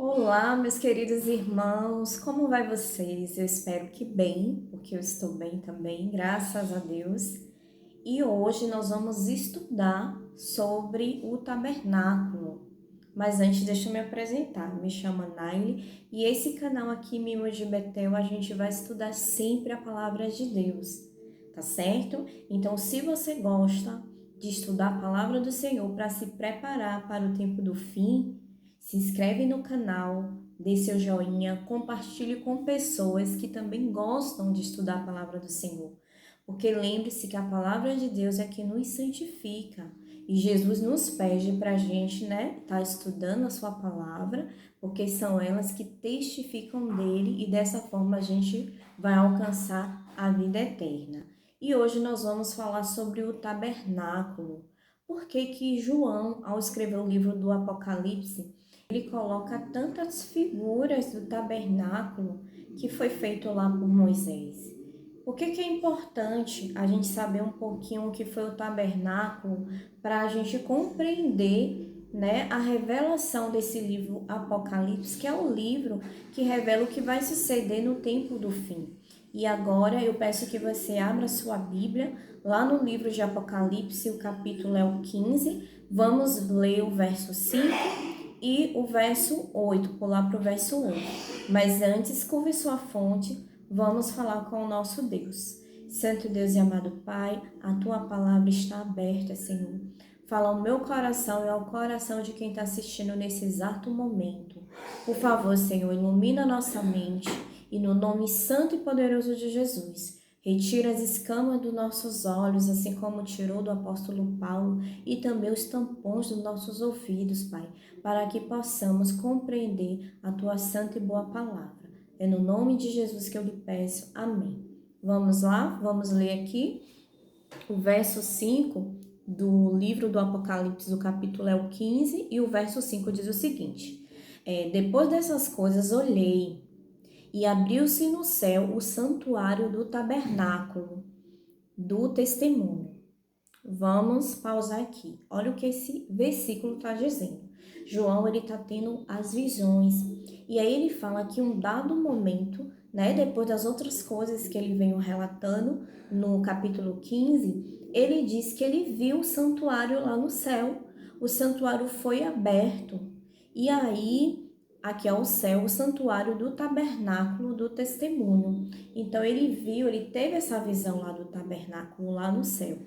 Olá, meus queridos irmãos, como vai vocês? Eu espero que bem, porque eu estou bem também, graças a Deus. E hoje nós vamos estudar sobre o tabernáculo. Mas antes, deixa eu me apresentar. Me chamo Naile e esse canal aqui, Mimo de Betel, a gente vai estudar sempre a palavra de Deus, tá certo? Então, se você gosta de estudar a palavra do Senhor para se preparar para o tempo do fim, se inscreve no canal, dê seu joinha, compartilhe com pessoas que também gostam de estudar a palavra do Senhor. Porque lembre-se que a palavra de Deus é que nos santifica. E Jesus nos pede para a gente, tá estudando a sua palavra, porque são elas que testificam dele e dessa forma a gente vai alcançar a vida eterna. E hoje nós vamos falar sobre o tabernáculo. Por que que João, ao escrever o livro do Apocalipse, ele coloca tantas figuras do tabernáculo que foi feito lá por Moisés? Por que que é importante a gente saber um pouquinho o que foi o tabernáculo para a gente compreender, a revelação desse livro Apocalipse, que é o livro que revela o que vai suceder no tempo do fim. E agora eu peço que você abra sua Bíblia lá no livro de Apocalipse, o capítulo é o 15. Vamos ler o verso 5 e o verso 8, pular para o verso 8. Mas antes, curve sua fonte, vamos falar com o nosso Deus. Santo Deus e amado Pai, a Tua palavra está aberta, Senhor. Fala ao meu coração e ao coração de quem está assistindo nesse exato momento. Por favor, Senhor, ilumina nossa mente e no nome santo e poderoso de Jesus, retira as escamas dos nossos olhos, assim como tirou do apóstolo Paulo, e também os tampões dos nossos ouvidos, Pai, para que possamos compreender a Tua santa e boa palavra. É no nome de Jesus que eu lhe peço. Amém. Vamos lá? Vamos ler aqui o verso 5 do livro do Apocalipse, o capítulo é o 15, e o verso 5 diz o seguinte: depois dessas coisas olhei, e abriu-se no céu o santuário do tabernáculo do testemunho. Vamos pausar aqui. Olha o que esse versículo está dizendo. João, ele está tendo as visões. E aí ele fala que um dado momento, depois das outras coisas que ele veio relatando no capítulo 15, ele diz que ele viu o santuário lá no céu. O santuário foi aberto. E aí, aqui é o céu, o santuário do tabernáculo do testemunho. Então ele viu, ele teve essa visão lá do tabernáculo lá no céu.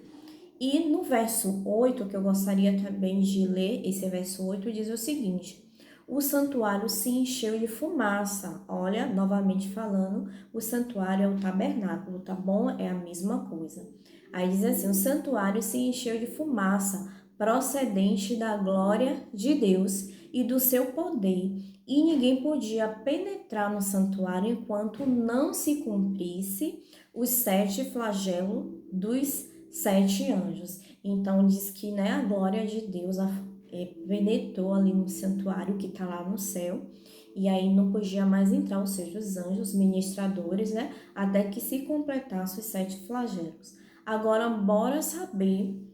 E no verso 8, que eu gostaria também de ler, esse verso 8 diz o seguinte: o santuário se encheu de fumaça. Olha, novamente falando, o santuário é o tabernáculo, tá bom? É a mesma coisa. Aí diz assim: o santuário se encheu de fumaça, procedente da glória de Deus e do seu poder, e ninguém podia penetrar no santuário enquanto não se cumprisse os 7 flagelos dos 7 anjos. Então diz que a glória de Deus penetrou ali no santuário que está lá no céu, e aí não podia mais entrar, ou seja, os anjos, os ministradores, até que se completasse os 7 flagelos. Agora, bora saber,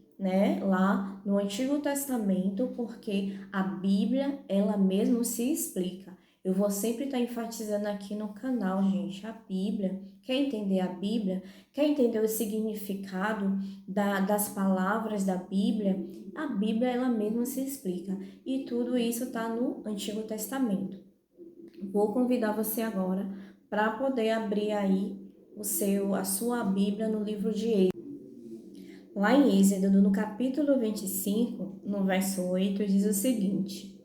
lá no Antigo Testamento, porque a Bíblia, ela mesma se explica. Eu vou sempre estar enfatizando aqui no canal, gente, a Bíblia. Quer entender a Bíblia? Quer entender o significado das palavras da Bíblia? A Bíblia, ela mesma se explica. E tudo isso está no Antigo Testamento. Vou convidar você agora para poder abrir aí a sua Bíblia no livro de Êxodo. Lá em Êxodo, no capítulo 25, no verso 8, diz o seguinte: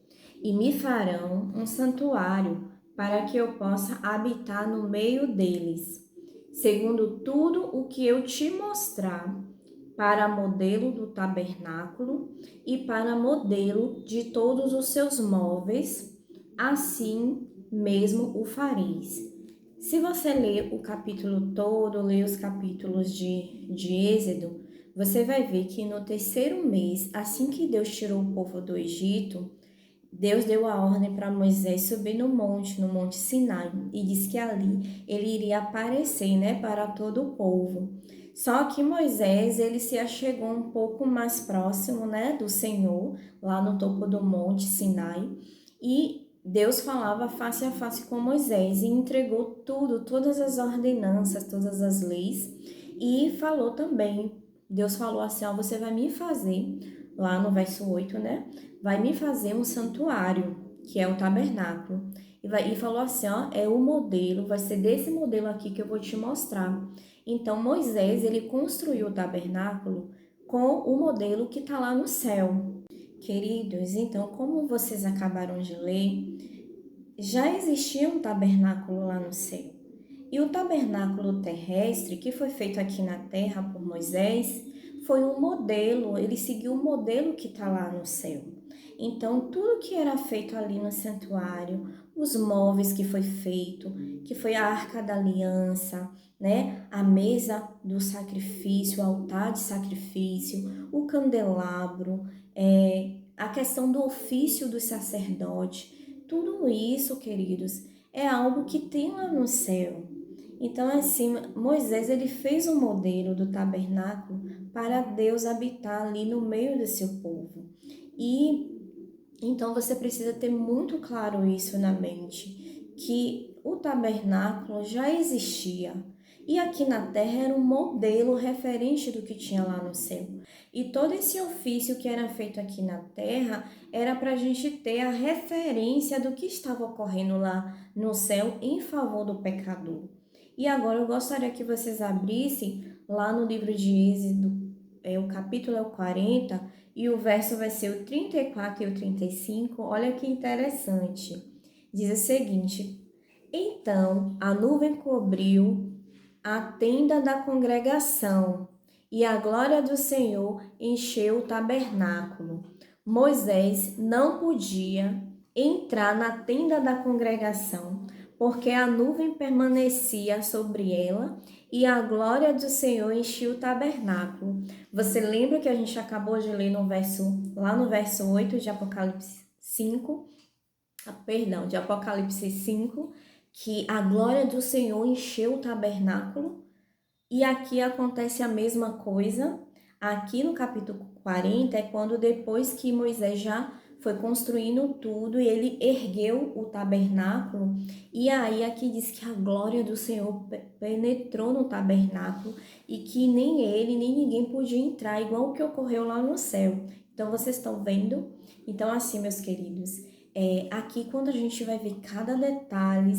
e me farão um santuário para que eu possa habitar no meio deles, segundo tudo o que eu te mostrar, para modelo do tabernáculo e para modelo de todos os seus móveis, assim mesmo o fareis. Se você ler o capítulo todo, ler os capítulos de Êxodo, você vai ver que no terceiro mês, assim que Deus tirou o povo do Egito, Deus deu a ordem para Moisés subir no Monte Sinai, e disse que ali ele iria aparecer, para todo o povo. Só que Moisés, ele se achegou um pouco mais próximo, do Senhor, lá no topo do Monte Sinai, e Deus falava face a face com Moisés e entregou tudo, todas as ordenanças, todas as leis, e falou também, Deus falou assim, ó, você vai me fazer, lá no verso 8, né? Vai me fazer um santuário, que é o tabernáculo. E falou assim, ó, é o modelo, vai ser desse modelo aqui que eu vou te mostrar. Então Moisés, ele construiu o tabernáculo com o modelo que está lá no céu. Queridos, então, como vocês acabaram de ler, já existia um tabernáculo lá no céu. E o tabernáculo terrestre, que foi feito aqui na terra por Moisés, foi um modelo, ele seguiu o modelo que está lá no céu. Então, tudo que era feito ali no santuário, os móveis que foi feito, que foi a arca da aliança, né? A mesa do sacrifício, o altar de sacrifício, o candelabro, a questão do ofício do sacerdote, tudo isso, queridos, é algo que tem lá no céu. Então, assim, Moisés, ele fez um modelo do tabernáculo para Deus habitar ali no meio do seu povo. E então você precisa ter muito claro isso na mente, que o tabernáculo já existia. E aqui na terra era um modelo referente do que tinha lá no céu. E todo esse ofício que era feito aqui na terra era para a gente ter a referência do que estava ocorrendo lá no céu em favor do pecador. E agora eu gostaria que vocês abrissem lá no livro de Êxodo, o capítulo é o 40, e o verso vai ser o 34 e o 35. Olha que interessante. Diz o seguinte: então a nuvem cobriu a tenda da congregação, e a glória do Senhor encheu o tabernáculo. Moisés não podia entrar na tenda da congregação, porque a nuvem permanecia sobre ela e a glória do Senhor enchia o tabernáculo. Você lembra que a gente acabou de ler lá no verso 8 de Apocalipse 5, de Apocalipse 5, que a glória do Senhor encheu o tabernáculo? E aqui acontece a mesma coisa. Aqui no capítulo 40 é quando depois que Moisés já foi construindo tudo e ele ergueu o tabernáculo. E aí aqui diz que a glória do Senhor penetrou no tabernáculo e que nem ele, nem ninguém podia entrar, igual o que ocorreu lá no céu. Então vocês estão vendo? Então assim, meus queridos, aqui quando a gente vai ver cada detalhe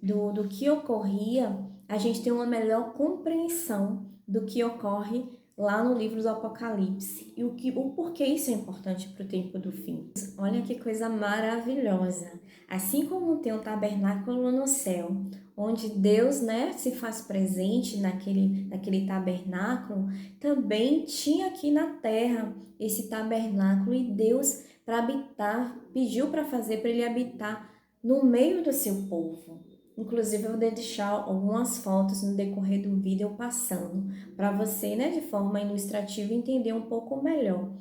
do que ocorria, a gente tem uma melhor compreensão do que ocorre lá no livro do Apocalipse e o porquê isso é importante para o tempo do fim. Olha que coisa maravilhosa! Assim como tem um tabernáculo no céu, onde Deus, né, se faz presente naquele tabernáculo, também tinha aqui na terra esse tabernáculo e Deus, para habitar, pediu para ele habitar no meio do seu povo. Inclusive, eu vou deixar algumas fotos no decorrer do vídeo passando, para você, né, de forma ilustrativa, entender um pouco melhor.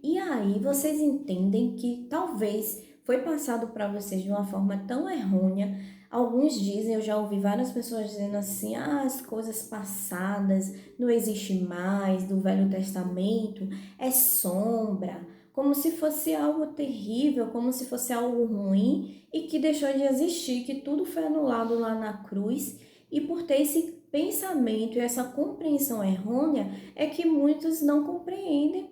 E aí, vocês entendem que talvez foi passado para vocês de uma forma tão errônea. Alguns dizem, eu já ouvi várias pessoas dizendo assim, as coisas passadas não existe mais, do Velho Testamento, é sombra, como se fosse algo terrível, como se fosse algo ruim e que deixou de existir, que tudo foi anulado lá na cruz. E por ter esse pensamento e essa compreensão errônea, é que muitos não compreendem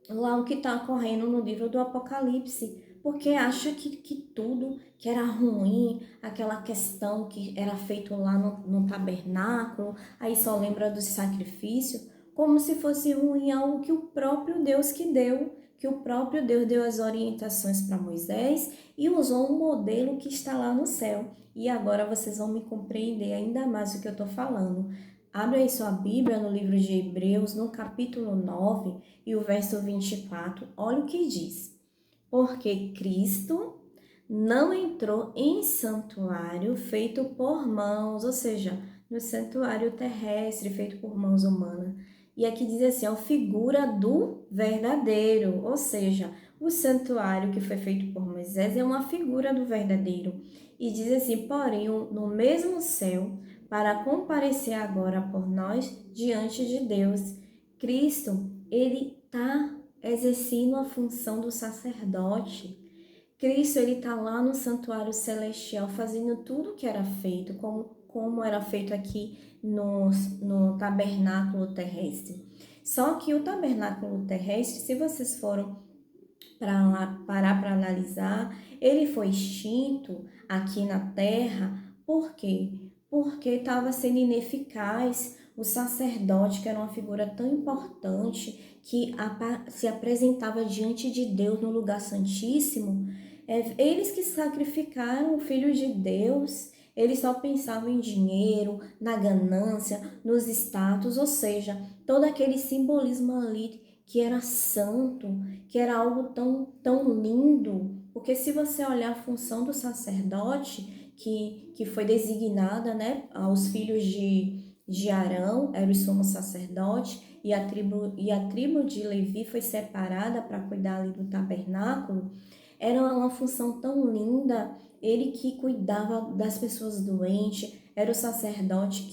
lá o que está ocorrendo no livro do Apocalipse, porque acha que tudo que era ruim, aquela questão que era feito lá no tabernáculo, aí só lembra do sacrifício, como se fosse ruim algo que o próprio Deus que deu, que o próprio Deus deu as orientações para Moisés e usou um modelo que está lá no céu. E agora vocês vão me compreender ainda mais o que eu estou falando. Abre aí sua Bíblia no livro de Hebreus, no capítulo 9 e o verso 24. Olha o que diz. Porque Cristo não entrou em santuário feito por mãos, ou seja, no santuário terrestre feito por mãos humanas. E aqui diz assim, a figura do verdadeiro, ou seja, o santuário que foi feito por Moisés é uma figura do verdadeiro. E diz assim, porém, no mesmo céu, para comparecer agora por nós diante de Deus. Cristo, ele está exercendo a função do sacerdote. Cristo, ele está lá no santuário celestial fazendo tudo que era feito, como era feito aqui no tabernáculo terrestre. Só que o tabernáculo terrestre, se vocês foram parar para analisar, ele foi extinto aqui na terra, por quê? Porque estava sendo ineficaz o sacerdote, que era uma figura tão importante, que se apresentava diante de Deus no lugar santíssimo. Eles que sacrificaram o Filho de Deus, eles só pensavam em dinheiro, na ganância, nos status, ou seja, todo aquele simbolismo ali que era santo, que era algo tão lindo, porque se você olhar a função do sacerdote, que foi designada, né, aos filhos de Arão, era o sumo sacerdote, e a tribo de Levi foi separada para cuidar ali do tabernáculo, era uma função tão linda, ele que cuidava das pessoas doentes, era o sacerdote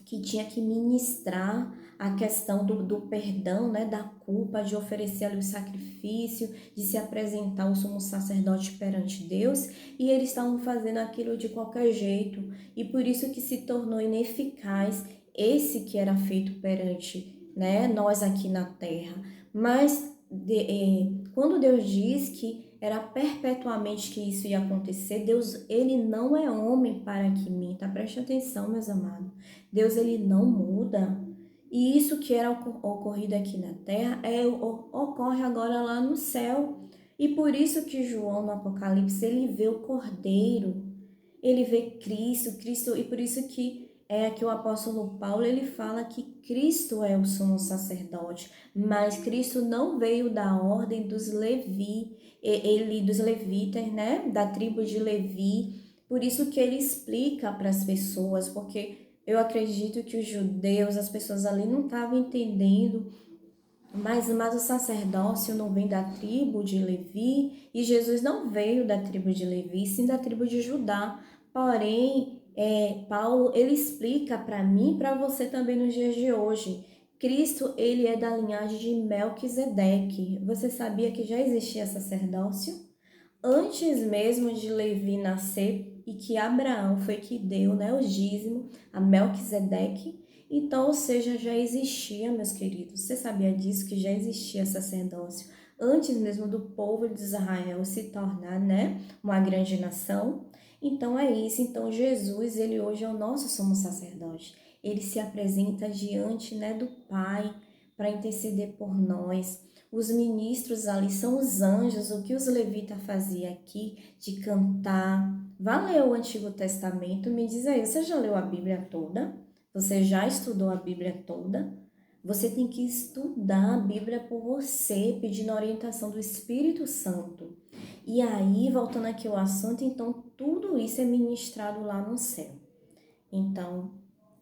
que tinha que ministrar a questão do perdão, né, da culpa, de oferecer ali o sacrifício, de se apresentar o sumo sacerdote perante Deus, e eles estavam fazendo aquilo de qualquer jeito, e por isso que se tornou ineficaz esse que era feito perante, né, nós aqui na terra. Mas quando Deus diz que era perpetuamente que isso ia acontecer, Deus, ele não é homem para que minta. Preste atenção, meus amados. Deus, ele não muda. E isso que era ocorrido aqui na terra ocorre agora lá no céu. E por isso que João no Apocalipse, ele vê o Cordeiro, ele vê Cristo, e por isso que que o apóstolo Paulo, ele fala que Cristo é o sumo sacerdote, mas Cristo não veio da ordem dos dos levitas, né, da tribo de Levi, por isso que ele explica para as pessoas, porque eu acredito que os judeus, as pessoas ali não estavam entendendo, mas o sacerdócio não vem da tribo de Levi, e Jesus não veio da tribo de Levi, sim da tribo de Judá. Porém, Paulo, ele explica para mim e para você também nos dias de hoje. Cristo, ele é da linhagem de Melquisedeque. Você sabia que já existia sacerdócio? Antes mesmo de Levi nascer, e que Abraão foi que deu, né, o dízimo a Melquisedeque. Então, ou seja, já existia, meus queridos. Você sabia disso, que já existia sacerdócio antes mesmo do povo de Israel se tornar, né, uma grande nação? Então é isso. Então Jesus, ele hoje é o nosso sumo sacerdote. Ele se apresenta diante, né, do Pai para interceder por nós. Os ministros ali são os anjos, o que os levitas faziam aqui de cantar. Vá ler o Antigo Testamento, me diz aí, você já leu a Bíblia toda? Você já estudou a Bíblia toda? Você tem que estudar a Bíblia por você, pedindo a orientação do Espírito Santo. E aí, voltando aqui ao assunto, então tudo isso é ministrado lá no céu. Então,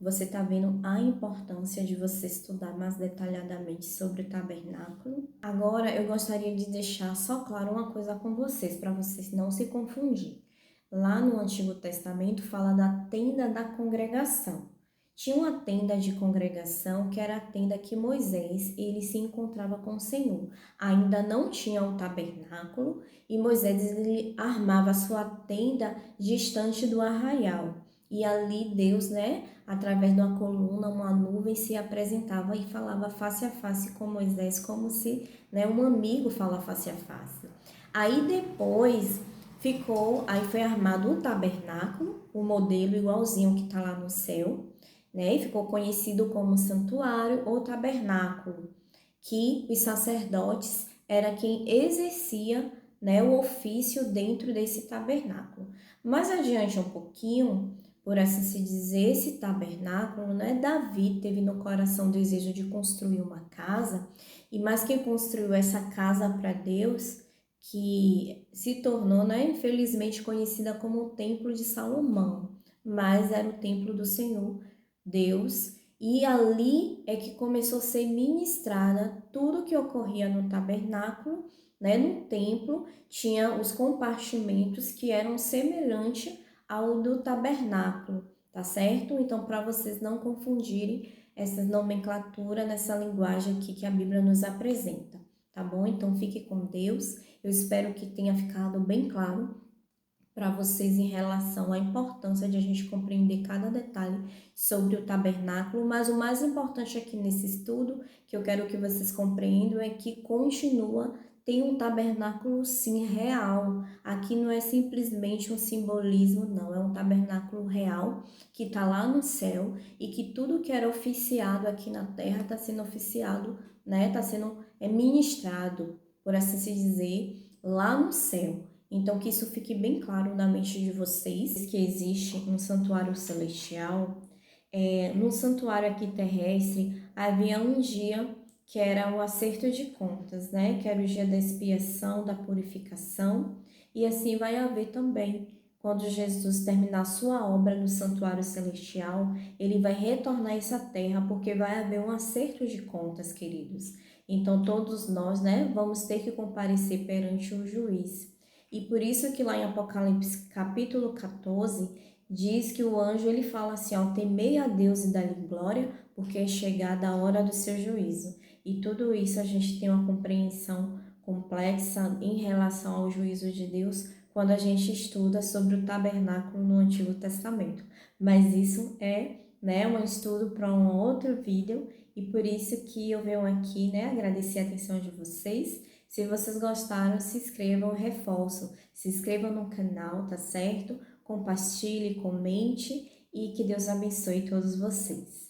você está vendo a importância de você estudar mais detalhadamente sobre o tabernáculo. Agora, eu gostaria de deixar só claro uma coisa com vocês, para vocês não se confundirem. Lá no Antigo Testamento fala da tenda da congregação. Tinha uma tenda de congregação que era a tenda que Moisés ele se encontrava com o Senhor. Ainda não tinha o tabernáculo e Moisés ele armava a sua tenda distante do arraial. E ali Deus, né, através de uma coluna, uma nuvem, se apresentava e falava face a face com Moisés, como se, né, um amigo fala face a face. Aí depois aí foi armado um tabernáculo, um modelo igualzinho que está lá no céu, né, e ficou conhecido como santuário ou tabernáculo, que os sacerdotes era quem exercia, né, o ofício dentro desse tabernáculo. Mais adiante um pouquinho, por assim se dizer, esse tabernáculo, né? Davi teve no coração o desejo de construir uma casa, e mais quem construiu essa casa para Deus, que se tornou, né, infelizmente conhecida como o Templo de Salomão, mas era o templo do Senhor, Deus, e ali é que começou a ser ministrada tudo que ocorria no tabernáculo, né? No templo tinha os compartimentos que eram semelhantes ao do tabernáculo, tá certo? Então, para vocês não confundirem essa nomenclatura nessa linguagem aqui que a Bíblia nos apresenta, tá bom? Então fique com Deus. Eu espero que tenha ficado bem claro para vocês em relação à importância de a gente compreender cada detalhe sobre o tabernáculo, mas o mais importante aqui nesse estudo, que eu quero que vocês compreendam, é que continua, tem um tabernáculo sim real. Aqui não é simplesmente um simbolismo, não, é um tabernáculo real que está lá no céu e que tudo que era oficiado aqui na terra está sendo oficiado, né? Está sendo ministrado, por assim se dizer, lá no céu. Então, que isso fique bem claro na mente de vocês, que existe um santuário celestial. No santuário aqui terrestre, havia um dia que era o acerto de contas, né? Que era o dia da expiação, da purificação. E assim vai haver também. Quando Jesus terminar sua obra no santuário celestial, ele vai retornar a essa terra, porque vai haver um acerto de contas, queridos. Então, todos nós, né, vamos ter que comparecer perante o juiz. E por isso que lá em Apocalipse capítulo 14, diz que o anjo ele fala assim, ó, temei a Deus e dá-lhe glória, porque é chegada a hora do seu juízo. E tudo isso a gente tem uma compreensão complexa em relação ao juízo de Deus quando a gente estuda sobre o tabernáculo no Antigo Testamento. Mas isso é, né, um estudo para um outro vídeo e por isso que eu venho aqui, né, agradecer a atenção de vocês. Se vocês gostaram, se inscrevam, reforço, se inscrevam no canal, tá certo? Compartilhe, comente e que Deus abençoe todos vocês.